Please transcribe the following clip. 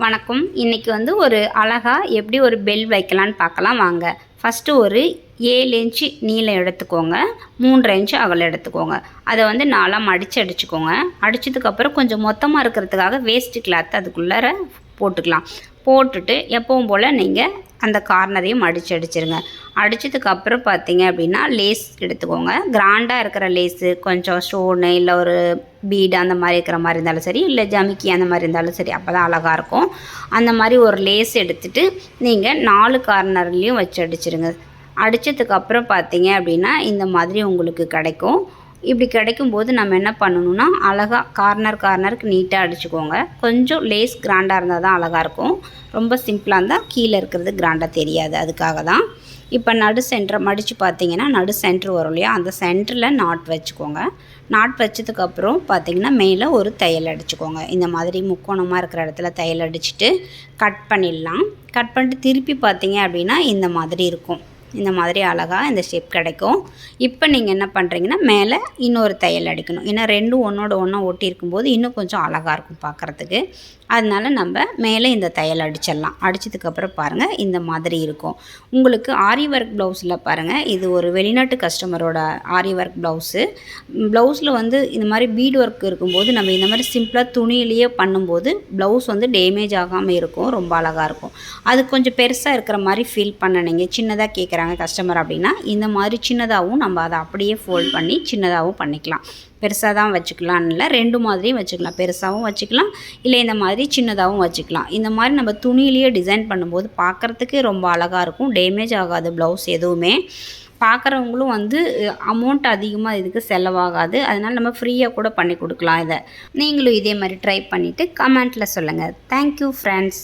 வணக்கம். இன்றைக்கி ஒரு அழகாக எப்படி ஒரு பெல் வைக்கலான்னு பார்க்கலாம் வாங்க. ஃபஸ்ட்டு ஒரு 7 இன்ச்சு நீளம் எடுத்துக்கோங்க, 3 இன்ச்சு அகலம் எடுத்துக்கோங்க. அதை 4 மடித்து அடிச்சுக்கோங்க. அடித்ததுக்கப்புறம் கொஞ்சம் மொத்தமாக இருக்கிறதுக்காக வேஸ்ட்டு கிளாத் அதுக்குள்ளார போட்டுக்கலாம். போட்டுட்டு எப்பவும் போல் நீங்கள் அந்த கார்னரையும் மடித்து அடிச்சிருங்க. அடித்ததுக்கப்புறம் பார்த்தீங்க அப்படின்னா லேஸ் எடுத்துக்கோங்க. கிராண்டாக இருக்கிற லேஸு, கொஞ்சம் ஸ்டோனு இல்லை ஒரு பீடு அந்த மாதிரி இருக்கிற மாதிரி இருந்தாலும் சரி, இல்லை ஜமிக்கி அந்த மாதிரி இருந்தாலும் சரி, அப்போ தான் அழகாக இருக்கும். அந்த மாதிரி ஒரு லேஸ் எடுத்துகிட்டு நீங்கள் 4 கார்னர்லேயும் வச்சு அடிச்சிருங்க. அடித்ததுக்கப்புறம் பார்த்தீங்க அப்படின்னா இந்த மாதிரி உங்களுக்கு கிடைக்கும். இப்படி கிடைக்கும்போது நம்ம என்ன பண்ணணும்னா அழகாக கார்னருக்கு நீட்டாக அடிச்சுக்கோங்க. கொஞ்சம் லேஸ் கிராண்டாக இருந்தால் தான் அழகாக இருக்கும். ரொம்ப சிம்பிளாக இருந்தால் கீழே இருக்கிறது கிராண்டாக தெரியாது. அதுக்காக தான். இப்போ நடு சென்டரை மடித்து பார்த்தீங்கன்னா நடு சென்ட்ரு வரும் இல்லையா, அந்த சென்டரில் நாட் வச்சுக்கோங்க. நாட் வச்சதுக்கப்புறம் பார்த்தீங்கன்னா மேலே ஒரு தையல் அடிச்சுக்கோங்க. இந்த மாதிரி முக்கோணமாக இருக்கிற இடத்துல தையல் அடிச்சுட்டு கட் பண்ணிடலாம். கட் பண்ணிட்டு திருப்பி பார்த்தீங்க அப்படின்னா இந்த மாதிரி இருக்கும். இந்த மாதிரி அழகாக இந்த ஷேப் கிடைக்கும். இப்போ நீங்கள் என்ன பண்ணுறீங்கன்னா மேலே இன்னொரு தையல் அடிக்கணும். ஏன்னா ரெண்டும் ஒன்றோட ஒன்றா ஒட்டி இருக்கும்போது இன்னும் கொஞ்சம் அழகாக இருக்கும் பார்க்குறதுக்கு. அதனால நம்ம மேலே இந்த தையல் அடிச்சிடலாம். அடித்ததுக்கப்புறம் பாருங்கள் இந்த மாதிரி இருக்கும். உங்களுக்கு ஆரி ஒர்க் ப்ளவுஸில் பாருங்கள், இது ஒரு வெளிநாட்டு கஸ்டமரோட ஆரி ஒர்க் ப்ளவுஸு. ப்ளவுஸில் இந்த மாதிரி பீட் ஒர்க் இருக்கும்போது நம்ம இந்த மாதிரி சிம்பிளாக துணியிலேயே பண்ணும்போது ப்ளவுஸ் டேமேஜ் ஆகாமல் இருக்கும். ரொம்ப அழகாக இருக்கும். அது கொஞ்சம் பெருசாக இருக்கிற மாதிரி ஃபீல் பண்ணீங்க, சின்னதாக கேட்குறாங்க கஸ்டமர் அப்படின்னா இந்த மாதிரி சின்னதாகவும் நம்ம அதை அப்படியே ஃபோல்ட் பண்ணி சின்னதாகவும் பண்ணிக்கலாம். பெருசாக தான் வச்சுக்கலான்னு இல்லை, 2 மாதிரியும் வச்சுக்கலாம். பெருசாகவும் வச்சுக்கலாம், இல்லை இந்த மாதிரி சின்னதாகவும் வச்சுக்கலாம். இந்த மாதிரி நம்ம துணியிலேயே டிசைன் பண்ணும்போது பார்க்குறதுக்கே ரொம்ப அழகாக இருக்கும். டேமேஜ் ஆகாது ப்ளவுஸ் எதுவுமே. பார்க்குறவங்களும் அமௌண்ட் அதிகமாக இதுக்கு செலவாகாது. அதனால் நம்ம ஃப்ரீயாக கூட பண்ணி கொடுக்கலாம். இதை நீங்களும் இதே மாதிரி ட்ரை பண்ணிவிட்டு கமெண்ட்டில் சொல்லுங்கள். Thank you friends.